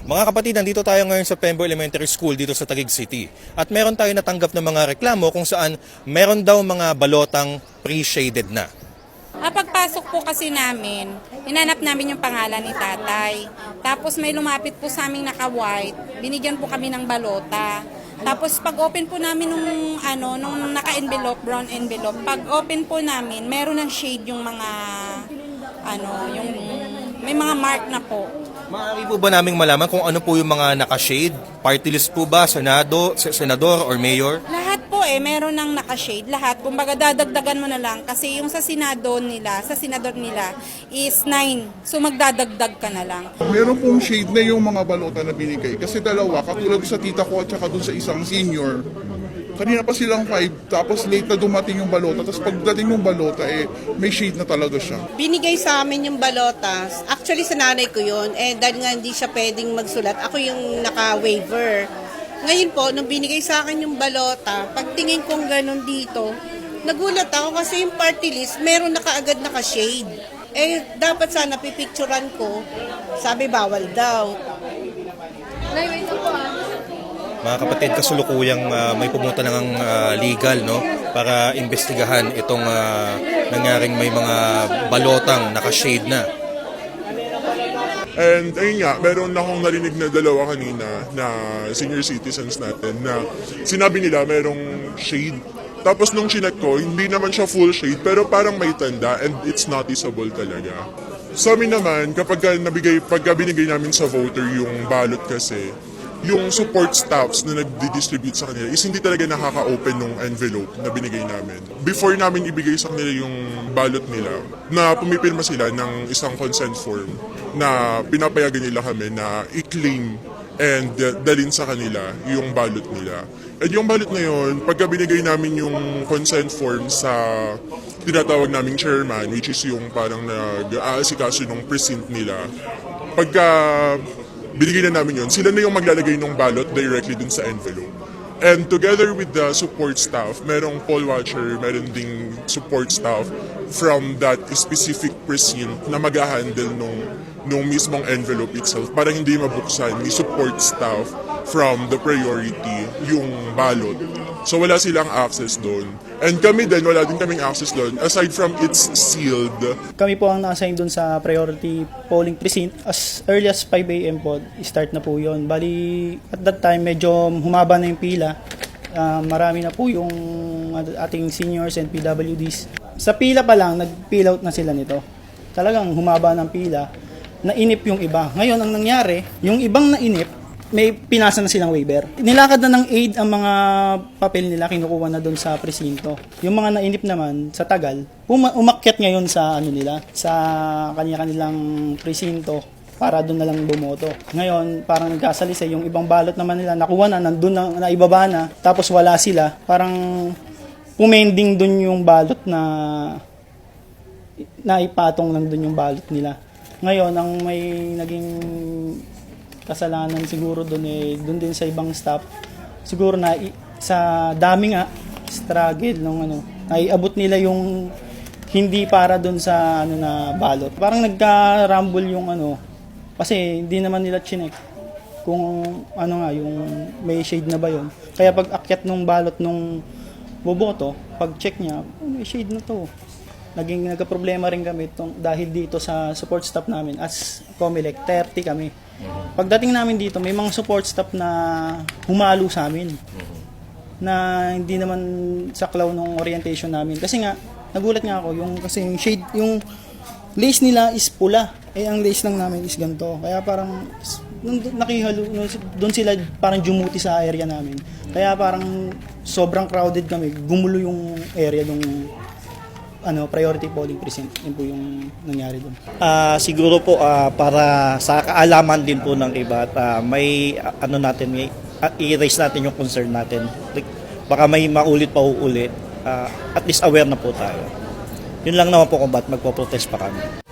Mga kapatid, nandito tayo ngayon sa Pembo Elementary School dito sa Taguig City. At meron tayo natanggap ng mga reklamo kung saan meron daw mga balotang pre-shaded na. Pagpasok po kasi namin, hinanap namin yung pangalan ni tatay. Tapos may lumapit po sa aming naka-white, binigyan po kami ng balota. Tapos pag open po namin nung naka-envelope, brown envelope, pag open po namin, meron ng shade yung mga, yung may mga mark na po. Maaari po ba naming malaman kung ano po yung mga naka-shade? Party list po ba? Senador or mayor? Lahat po meron ng naka-shade. Lahat. Kumbaga dadagdagan mo na lang. Kasi yung sa senador nila is 9. So magdadagdag ka na lang. Meron pong shade na yung mga balota na binigay. Kasi dalawa, katulad sa tita ko at saka dun sa isang senior, kanina pa silang 5, tapos late na dumating yung balota. Tapos pagdating ng balota, may shade na talaga siya. Binigay sa amin yung balotas. Actually, sa nanay ko yun. Dahil nga hindi siya pwedeng magsulat, ako yung naka-waiver. Ngayon po, nung binigay sa akin yung balota, pagtingin kong ganun dito, nagulat ako kasi yung party list, meron na kaagad naka-shade. Dapat sana pipicturan ko. Sabi, bawal daw. Mga kapatid, kasulukuyang may pumunta ng legal, no, para investigahan itong nangyaring may mga balotang naka-shade na. And ayun nga, meron akong narinig na dalawa kanina na senior citizens natin na sinabi nila merong shade. Tapos nung chinek ko, hindi naman siya full shade pero parang may tanda and it's noticeable talaga. Sa amin naman, pagka binigay namin sa voter yung ballot kasi, yung support staffs na nagdi-distribute sa kanila is hindi talaga nakaka-open ng envelope na binigay namin. Before namin ibigay sa kanila yung ballot nila, na pumipirma sila ng isang consent form na pinapayagan nila kami na i-claim and dalhin sa kanila yung ballot nila. At yung ballot na yun, pagka binigay namin yung consent form sa tinatawag naming chairman, which is yung parang nag-aasikaso ng precinct nila, pagka binigay na namin yun, sila na yung maglalagay ng ballot directly dun sa envelope. And together with the support staff, merong poll watcher, meron ding support staff from that specific precinct na mag-handle nung mismong envelope itself para hindi mabuksan ni support staff from the priority yung ballot. So wala silang access doon. And kami din, wala din kaming access doon aside from it's sealed. Kami po ang na-assign doon sa priority polling precinct. As early as 5 a.m. po, start na po yun. Bali, at that time, medyo humaba na yung pila. Marami na po yung ating seniors and PWDs. Sa pila pa lang, nag-peel out na sila nito. Talagang humaba ng pila. Nainip yung iba. Ngayon, ang nangyari, yung ibang nainip, may pinasa na silang waiver. Nilakad na ng aid ang mga papel nila, kinukuha na doon sa presinto. Yung mga nainip naman, sa tagal, umakyat ngayon sa sa kanilang presinto para doon na lang bumoto. Ngayon, parang nagkasalisa, yung ibang balot naman nila, nakuha na, nandun na, naibaba na, tapos wala sila. Parang pumending doon yung balot na naipatong lang doon yung balot nila. Ngayon, ang may naging kasalanan siguro doon doon din sa ibang staff. Siguro na sa dami nga struggle nung naiabot nila yung hindi para doon sa na balot. Parang nagka-rumble yung kasi hindi naman nila chinek kung yung may shade na ba yon. Kaya pag akyat nung balot nung boboto, pag check niya, may shade na to. Nagka-problema rin kami dahil dito sa support staff namin as COMELEC, 30 kami. Pagdating namin dito, may mga support staff na humalo sa amin na hindi naman saklaw ng orientation namin. Kasi nga, nagulat nga ako, kasi yung shade, yung lace nila is pula. Ang lace lang namin is ganito. Kaya parang, doon sila parang jumuti sa area namin. Kaya parang sobrang crowded kami. Gumulo yung area ng priority polling precinct. Yun po yung nangyari doon. Siguro po para sa kaalaman din po ng iba at may may i-raise natin yung concern natin. Baka may maulit pa uulit. At least aware na po tayo. Yun lang naman po kung ba't magpo-protest pa kami.